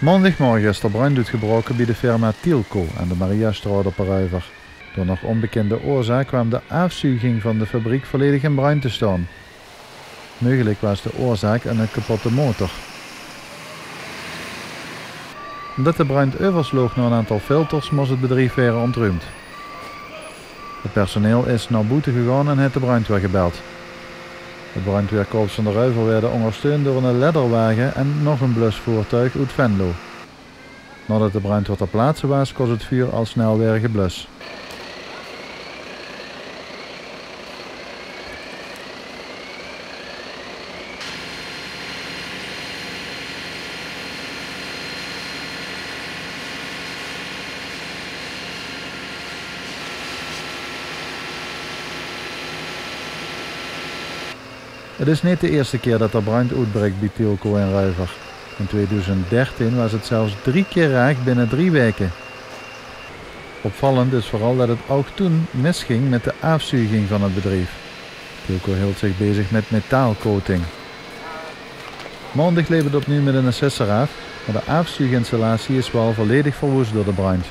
Maandagmorgen is er brand uitgebroken bij de firma Tielco aan de Mariastraat op Ruiver. Door nog onbekende oorzaak kwam de afzuiging van de fabriek volledig in brand te staan. Mogelijk was de oorzaak een kapotte motor. Omdat de brand oversloeg naar een aantal filters, moest het bedrijf weer ontruimd. Het personeel is naar buiten gegaan en heeft de brandweer gebeld. Het brandweerkorps van de Ruiver werd ondersteund door een ledderwagen en nog een blusvoertuig uit Venlo. Nadat de brandweer ter plaatse was, kon het vuur al snel weer geblust. Het is niet de eerste keer dat er brand uitbreekt bij Tielco in Ruiver. In 2013 was het zelfs 3 keer raak binnen 3 weken. Opvallend is vooral dat het ook toen misging met de afzuiging van het bedrijf. Tielco hield zich bezig met metaalcoating. Maandag leek het opnieuw met een assessor af, maar de afzuiginstallatie is wel volledig verwoest door de brand.